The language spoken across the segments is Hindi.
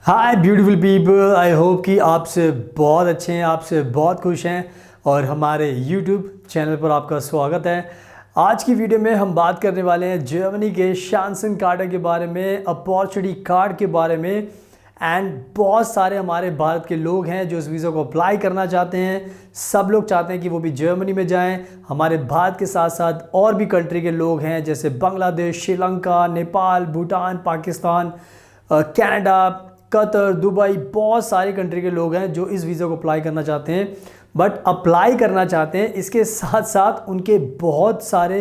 Hi beautiful people, I hope कि आपसे बहुत अच्छे हैं, आपसे बहुत खुश हैं और हमारे यूट्यूब चैनल पर आपका स्वागत है। आज की वीडियो में हम बात करने वाले हैं जर्मनी के शांसन कार्ड के बारे में, अपॉर्चुनिटी कार्ड के बारे में। एंड बहुत सारे हमारे भारत के लोग हैं जो इस वीज़ा को अप्लाई करना चाहते हैं। सब लोग चाहते हैं कि वो भी जर्मनी में जाएं। हमारे भारत के साथ साथ और भी कंट्री के लोग हैं जैसे Bangladesh, Sri Lanka, Nepal, Bhutan, Pakistan, Canada, Qatar, Dubai, बहुत सारी कंट्री के लोग हैं जो इस वीज़ा को अप्लाई करना चाहते हैं। बट अप्लाई करना चाहते हैं, इसके साथ साथ उनके बहुत सारे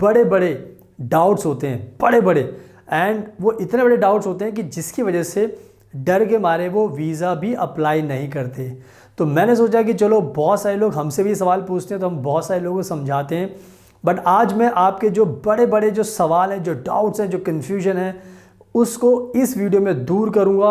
बड़े बड़े डाउट्स होते हैं, बड़े बड़े। एंड वो इतने बड़े डाउट्स होते हैं कि जिसकी वजह से डर के मारे वो वीज़ा भी अप्लाई नहीं करते। तो मैंने सोचा कि चलो, बहुत सारे लोग हमसे भी सवाल पूछते हैं तो हम बहुत सारे लोगों को समझाते हैं। बट आज मैं आपके जो बड़े बड़े जो सवाल हैं, जो डाउट्स हैं, जो कन्फ्यूजन है, उसको इस वीडियो में दूर करूंगा।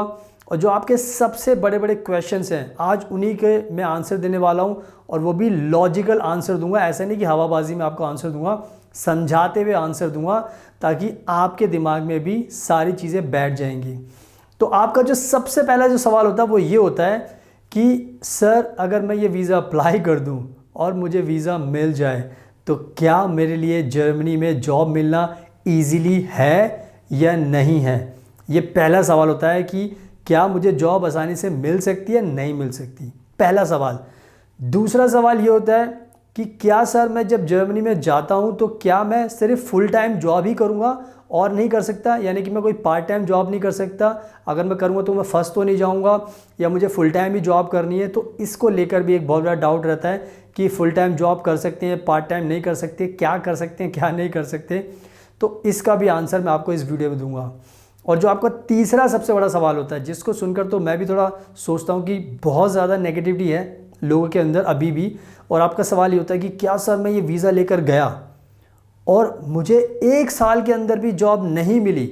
और जो आपके सबसे बड़े बड़े क्वेश्चंस हैं, आज उन्हीं के मैं आंसर देने वाला हूं। और वो भी लॉजिकल आंसर दूंगा, ऐसा नहीं कि हवाबाजी में आपको आंसर दूंगा, समझाते हुए आंसर दूंगा ताकि आपके दिमाग में भी सारी चीज़ें बैठ जाएंगी। तो आपका जो सबसे पहला जो सवाल होता है वो ये होता है कि सर, अगर मैं ये वीज़ा अप्लाई कर दूं और मुझे वीज़ा मिल जाए तो क्या मेरे लिए जर्मनी में जॉब मिलना ईजीली है या नहीं है। ये पहला सवाल होता है कि क्या मुझे जॉब आसानी से मिल सकती है, नहीं मिल सकती, पहला सवाल। दूसरा सवाल ये होता है कि क्या सर, मैं जब जर्मनी में जाता हूँ तो क्या मैं सिर्फ फुल टाइम जॉब ही करूँगा और नहीं कर सकता, यानी कि मैं कोई पार्ट टाइम जॉब नहीं कर सकता। अगर मैं करूँगा तो मैं फंस तो नहीं जाऊँगा, या मुझे फुल टाइम ही जॉब करनी है। तो इसको लेकर भी एक बहुत बड़ा डाउट रहता है कि फुल टाइम जॉब कर सकते हैं, पार्ट टाइम नहीं कर सकते, क्या कर सकते हैं, क्या नहीं कर सकते। तो इसका भी आंसर मैं आपको इस वीडियो में दूंगा। और जो आपका तीसरा सबसे बड़ा सवाल होता है, जिसको सुनकर तो मैं भी थोड़ा सोचता हूँ कि बहुत ज़्यादा नेगेटिविटी है लोगों के अंदर अभी भी। और आपका सवाल ये होता है कि क्या सर, मैं ये वीज़ा लेकर गया और मुझे 1 साल के अंदर भी जॉब नहीं मिली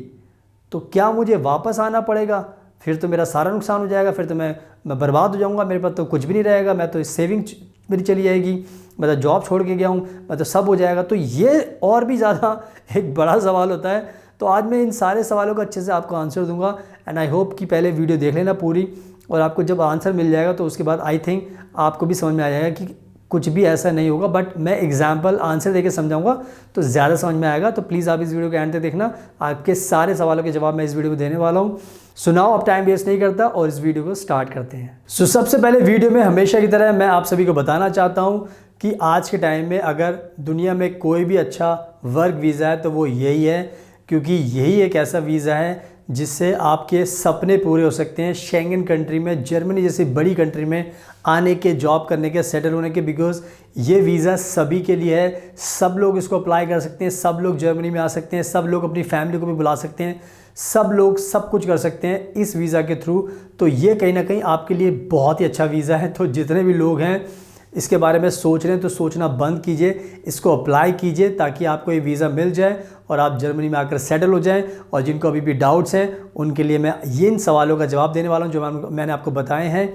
तो क्या मुझे वापस आना पड़ेगा? फिर तो मेरा सारा नुकसान हो जाएगा, फिर तो मैं बर्बाद हो जाऊंगा, मेरे पास तो कुछ भी नहीं रहेगा, मैं तो सेविंग मेरी चली जाएगी, मैं तो जॉब छोड़ के गया हूँ, मैं तो सब हो जाएगा। तो ये और भी ज़्यादा एक बड़ा सवाल होता है। तो आज मैं इन सारे सवालों का अच्छे से आपको आंसर दूंगा। एंड आई होप कि पहले वीडियो देख लेना पूरी, और आपको जब आंसर मिल जाएगा तो उसके बाद आई थिंक आपको भी समझ में आ जाएगा कि कुछ भी ऐसा नहीं होगा। बट मैं एग्जाम्पल आंसर देके समझाऊंगा तो ज़्यादा समझ में आएगा। तो प्लीज़ आप इस वीडियो के एंड तक देखना, आपके सारे सवालों के जवाब मैं इस वीडियो में देने वाला हूँ। सुनाओ, अब टाइम वेस्ट नहीं करता और इस वीडियो को स्टार्ट करते हैं। सबसे पहले वीडियो में हमेशा की तरह मैं आप सभी को बताना चाहता हूँ कि आज के टाइम में अगर दुनिया में कोई भी अच्छा वर्क वीज़ा है तो वो यही है, क्योंकि यही एक ऐसा वीज़ा है जिससे आपके सपने पूरे हो सकते हैं शेंगन कंट्री में, जर्मनी जैसी बड़ी कंट्री में आने के, जॉब करने के, सेटल होने के। बिकॉज ये वीज़ा सभी के लिए है, सब लोग इसको अप्लाई कर सकते हैं, सब लोग जर्मनी में आ सकते हैं, सब लोग अपनी फैमिली को भी बुला सकते हैं, सब लोग सब कुछ कर सकते हैं इस वीज़ा के थ्रू। तो ये कहीं ना कहीं आपके लिए बहुत ही अच्छा वीज़ा है। तो जितने भी लोग हैं इसके बारे में सोच रहे हैं तो सोचना बंद कीजिए, इसको अप्लाई कीजिए ताकि आपको ये वीज़ा मिल जाए और आप जर्मनी में आकर सेटल हो जाएं। और जिनको अभी भी डाउट्स हैं उनके लिए मैं इन सवालों का जवाब देने वाला हूं जो मैंने आपको बताए हैं।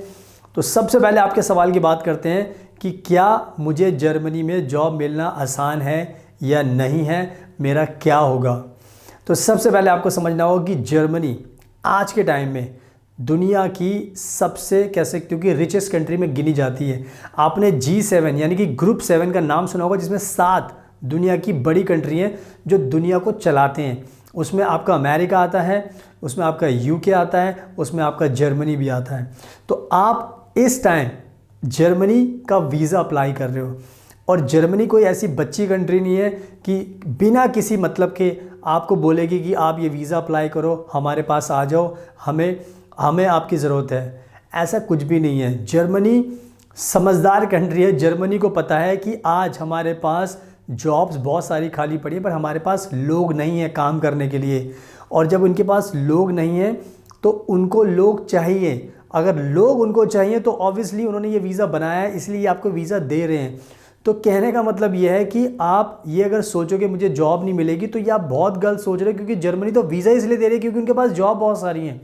तो सबसे पहले आपके सवाल की बात करते हैं कि क्या मुझे जर्मनी में जॉब मिलना आसान है या नहीं है, मेरा क्या होगा। तो सबसे पहले आपको समझना होगा कि जर्मनी आज के टाइम में दुनिया की सबसे, कह सकते हो कि रिचेस्ट कंट्री में गिनी जाती है। आपने G7 यानी कि ग्रुप 7 का नाम सुना होगा, जिसमें 7 दुनिया की बड़ी कंट्री हैं जो दुनिया को चलाते हैं। उसमें आपका अमेरिका आता है, उसमें आपका UK आता है, उसमें आपका जर्मनी भी आता है। तो आप इस टाइम जर्मनी का वीज़ा अप्लाई कर रहे हो, और जर्मनी कोई ऐसी बच्ची कंट्री नहीं है कि बिना किसी मतलब के आपको बोलेगी कि आप ये वीज़ा अप्लाई करो, हमारे पास आ जाओ, हमें आपकी ज़रूरत है। ऐसा कुछ भी नहीं है। जर्मनी समझदार कंट्री है। जर्मनी को पता है कि आज हमारे पास जॉब्स बहुत सारी खाली पड़ी है, पर हमारे पास लोग नहीं है काम करने के लिए। और जब उनके पास लोग नहीं है तो उनको लोग चाहिए। अगर लोग उनको चाहिए तो ऑब्वियसली उन्होंने ये वीज़ा बनाया है, इसलिए आपको वीज़ा दे रहे हैं। तो कहने का मतलब ये है कि आप ये अगर सोचोगे मुझे जॉब नहीं मिलेगी तो ये आप बहुत गलत सोच रहे हो, क्योंकि जर्मनी तो वीज़ा इसलिए दे रही है क्योंकि उनके पास जॉब बहुत सारी हैं।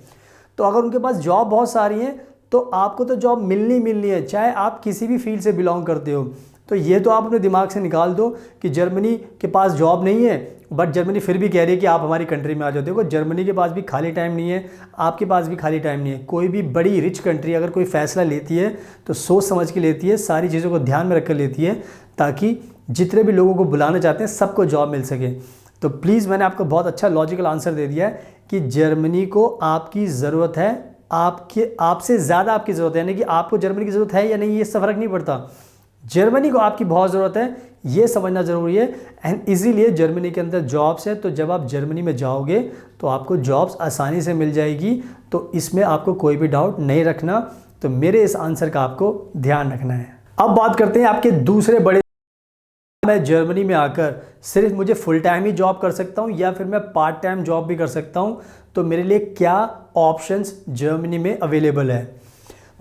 तो अगर उनके पास जॉब बहुत सारी हैं तो आपको तो जॉब मिलनी है, चाहे आप किसी भी फील्ड से बिलोंग करते हो, तो ये तो आप अपने दिमाग से निकाल दो कि जर्मनी के पास जॉब नहीं है, बट जर्मनी फिर भी कह रही है कि आप हमारी कंट्री में आ जाओ। देखो जर्मनी के पास भी खाली टाइम नहीं है, आपके पास भी खाली टाइम नहीं है। कोई भी बड़ी रिच कंट्री अगर कोई फ़ैसला लेती है तो सोच समझ के लेती है, सारी चीज़ों को ध्यान में रख कर लेती है, ताकि जितने भी लोगों को बुलाना चाहते हैं सबको जॉब मिल सके। तो प्लीज़ मैंने आपको बहुत अच्छा लॉजिकल आंसर दे दिया है कि जर्मनी को आपकी ज़रूरत है, आपसे ज़्यादा आपकी ज़रूरत है। यानी कि आपको जर्मनी की ज़रूरत है या नहीं, ये सब फर्क नहीं पड़ता, जर्मनी को आपकी बहुत ज़रूरत है, ये समझना ज़रूरी है। एंड इसीलिए जर्मनी के अंदर जॉब्स है, तो जब आप जर्मनी में जाओगे तो आपको जॉब्स आसानी से मिल जाएगी। तो इसमें आपको कोई भी डाउट नहीं रखना। तो मेरे इस आंसर का आपको ध्यान रखना है। अब बात करते हैं आपके दूसरे बड़े, मैं जर्मनी में आकर सिर्फ मुझे फुल टाइम ही जॉब कर सकता हूँ या फिर मैं पार्ट टाइम जॉब भी कर सकता हूँ, तो मेरे लिए क्या ऑप्शंस जर्मनी में अवेलेबल है।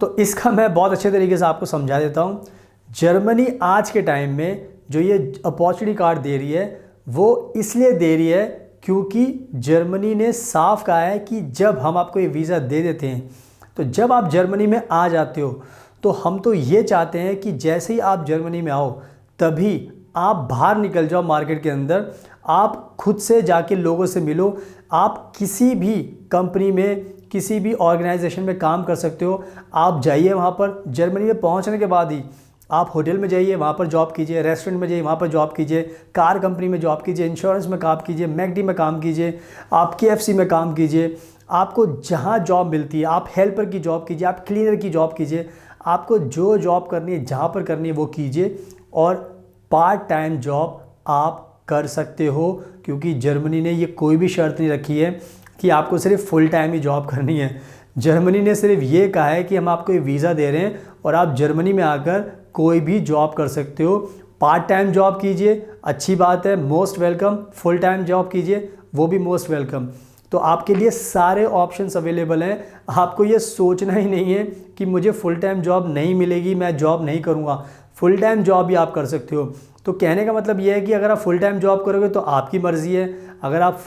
तो इसका मैं बहुत अच्छे तरीके से आपको समझा देता हूँ। जर्मनी आज के टाइम में जो ये अपॉर्चुनिटी कार्ड दे रही है वो इसलिए दे रही है क्योंकि जर्मनी ने साफ कहा है कि जब हम आपको ये वीज़ा दे देते हैं, तो जब आप जर्मनी में आ जाते हो तो हम तो ये चाहते हैं कि जैसे ही आप जर्मनी में आओ तभी आप बाहर निकल जाओ मार्केट के अंदर, आप खुद से जाके लोगों से मिलो। आप किसी भी कंपनी में, किसी भी ऑर्गेनाइजेशन में काम कर सकते हो। आप जाइए वहाँ पर, जर्मनी में पहुँचने के बाद ही आप होटल में जाइए, वहाँ पर जॉब कीजिए, रेस्टोरेंट में जाइए, वहाँ पर जॉब कीजिए, कार कंपनी में जॉब कीजिए, इंश्योरेंस में काम कीजिए, मैकडी में काम कीजिए, आप KFC में काम कीजिए। आपको जहाँ जॉब मिलती है, आप हेल्पर की जॉब कीजिए, आप क्लीनर की जॉब कीजिए, आपको जो जॉब करनी है, जहाँ पर करनी है वो कीजिए। और पार्ट टाइम जॉब आप कर सकते हो, क्योंकि जर्मनी ने ये कोई भी शर्त नहीं रखी है कि आपको सिर्फ फुल टाइम ही जॉब करनी है। जर्मनी ने सिर्फ ये कहा है कि हम आपको ये वीज़ा दे रहे हैं और आप जर्मनी में आकर कोई भी जॉब कर सकते हो। पार्ट टाइम जॉब कीजिए, अच्छी बात है, most welcome. Full time job कीजिए, वो भी मोस्ट वेलकम। तो आपके लिए सारे ऑप्शंस अवेलेबल हैं। आपको ये सोचना ही नहीं है कि मुझे फुल टाइम जॉब नहीं मिलेगी, मैं जॉब नहीं करूँगा। फुल टाइम जॉब भी आप कर सकते हो। तो कहने का मतलब ये है कि अगर आप फुल टाइम जॉब करोगे तो आपकी मर्ज़ी है, अगर आप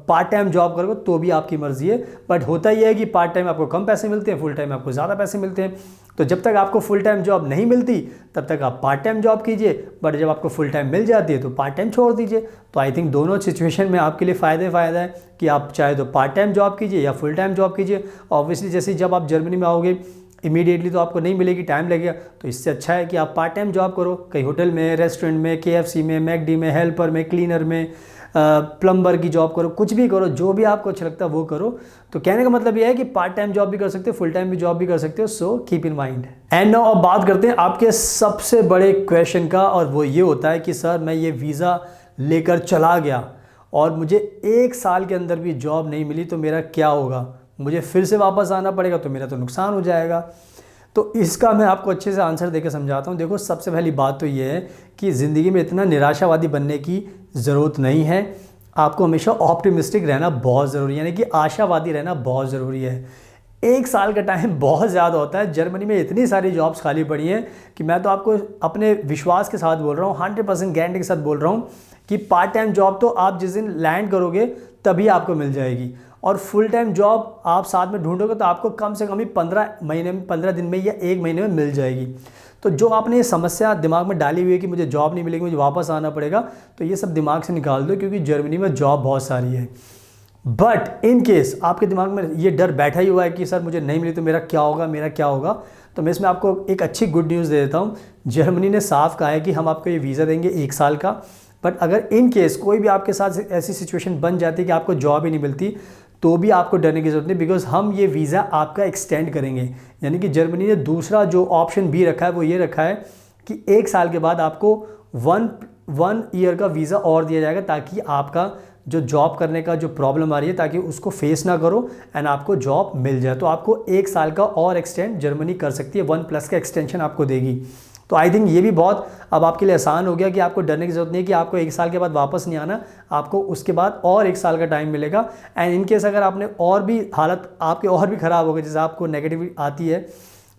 पार्ट टाइम जॉब करोगे तो भी आपकी मर्ज़ी है। बट होता ही है कि पार्ट टाइम आपको कम पैसे मिलते हैं, फुल टाइम आपको ज़्यादा पैसे मिलते हैं। तो जब तक आपको फुल टाइम जॉब नहीं मिलती तब तक आप पार्ट टाइम जॉब कीजिए, बट जब आपको फुल टाइम मिल जाती है तो पार्ट टाइम छोड़ दीजिए। तो आई थिंक दोनों सिचुएशन में आपके लिए फ़ायदा है कि आप चाहे तो पार्ट टाइम जॉब कीजिए या फुल टाइम जॉब कीजिए। ऑब्वियसली जैसे जब आप जर्मनी में आओगे इमीडिएटली तो आपको नहीं मिलेगी, टाइम लगेगा। तो इससे अच्छा है कि आप पार्ट टाइम जॉब करो, कहीं होटल में, रेस्टोरेंट में, KFC में, मैकडी में, हेल्पर में, क्लीनर में, प्लम्बर की जॉब करो, कुछ भी करो, जो भी आपको अच्छा लगता है वो करो। तो कहने का मतलब ये है कि पार्ट टाइम जॉब भी कर सकते हो, फुल टाइम भी जॉब भी कर सकते हो। So keep in mind. And now अब बात करते हैं आपके सबसे बड़े क्वेश्चन का, और वो ये होता है कि सर मैं ये वीज़ा लेकर चला गया और मुझे 1 साल के अंदर भी जॉब नहीं मिली तो मेरा क्या होगा, मुझे फिर से वापस आना पड़ेगा, तो मेरा तो नुकसान हो जाएगा। तो इसका मैं आपको अच्छे से आंसर देकर समझाता हूँ। देखो सबसे पहली बात तो ये है कि ज़िंदगी में इतना निराशावादी बनने की ज़रूरत नहीं है। आपको हमेशा ऑप्टिमिस्टिक रहना बहुत ज़रूरी है, यानी कि आशावादी रहना बहुत ज़रूरी है। 1 साल का टाइम बहुत ज़्यादा होता है। जर्मनी में इतनी सारी जॉब्स खाली पड़ी हैं कि मैं तो आपको अपने विश्वास के साथ बोल रहा हूँ, 100% गारंटी के साथ बोल रहा हूँ कि पार्ट टाइम जॉब तो आप जिस दिन लैंड करोगे तभी आपको मिल जाएगी, और फुल टाइम जॉब आप साथ में ढूंढोगे तो आपको कम से कम ही 15 दिन में या 1 महीने में मिल जाएगी। तो जो आपने ये समस्या दिमाग में डाली हुई है कि मुझे जॉब नहीं मिलेगी, मुझे वापस आना पड़ेगा, तो ये सब दिमाग से निकाल दो, क्योंकि जर्मनी में जॉब बहुत सारी है। बट इन केस आपके दिमाग में ये डर बैठा ही हुआ है कि सर मुझे नहीं मिली तो मेरा क्या होगा, मेरा क्या होगा, तो मैं इसमें आपको एक अच्छी गुड न्यूज़ दे देता हूँ। जर्मनी ने साफ कहा है कि हम आपको ये वीज़ा देंगे 1 साल का। बट अगर इन केस कोई भी आपके साथ ऐसी सिचुएशन बन जाती है कि आपको जॉब ही नहीं मिलती, तो भी आपको डरने की ज़रूरत नहीं, बिकॉज हम ये वीज़ा आपका एक्सटेंड करेंगे। यानी कि जर्मनी ने दूसरा जो ऑप्शन भी रखा है वो ये रखा है कि 1 साल के बाद आपको 1 ईयर का वीज़ा और दिया जाएगा, ताकि आपका जो जॉब करने का जो प्रॉब्लम आ रही है ताकि उसको फेस ना करो एंड आपको जॉब मिल जाए। तो आपको 1 साल का और एक्सटेंड जर्मनी कर सकती है, 1+ का एक्सटेंशन आपको देगी। तो आई थिंक ये भी बहुत अब आपके लिए आसान हो गया कि आपको डरने की ज़रूरत नहीं है कि आपको 1 साल के बाद वापस नहीं आना, आपको उसके बाद और 1 साल का टाइम मिलेगा। एंड इन केस अगर आपने और भी हालत आपके और भी ख़राब हो गई, जैसे आपको नेगेटिव आती है,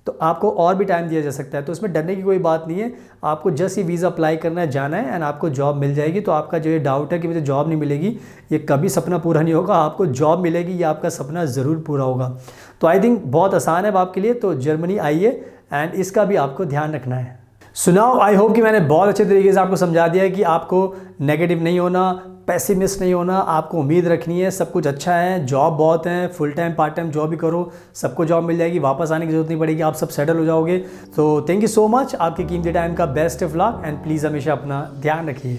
तो आपको और भी टाइम दिया जा सकता है। तो इसमें डरने की कोई बात नहीं है, आपको जस्ट ये वीज़ा अप्लाई करना है, जाना है एंड आपको जॉब मिल जाएगी। तो आपका जो ये डाउट है कि मुझे जॉब नहीं मिलेगी, ये कभी सपना पूरा नहीं होगा, आपको जॉब मिलेगी, ये आपका सपना ज़रूर पूरा होगा। तो आई थिंक बहुत आसान है आपके लिए। तो जर्मनी आइए एंड इसका भी आपको ध्यान रखना है। सुनाओ, आई होप कि मैंने बहुत अच्छे तरीके से आपको समझा दिया है कि आपको नेगेटिव नहीं होना, पैसिमिस्ट नहीं होना, आपको उम्मीद रखनी है, सब कुछ अच्छा है, जॉब बहुत है, full time part time job भी करो, सबको जॉब मिल जाएगी, वापस आने की जरूरत नहीं पड़ेगी, आप सब सेटल हो जाओगे। तो थैंक यू सो मच, आपके कीमती टाइम का best of luck and please हमेशा अपना ध्यान रखिए।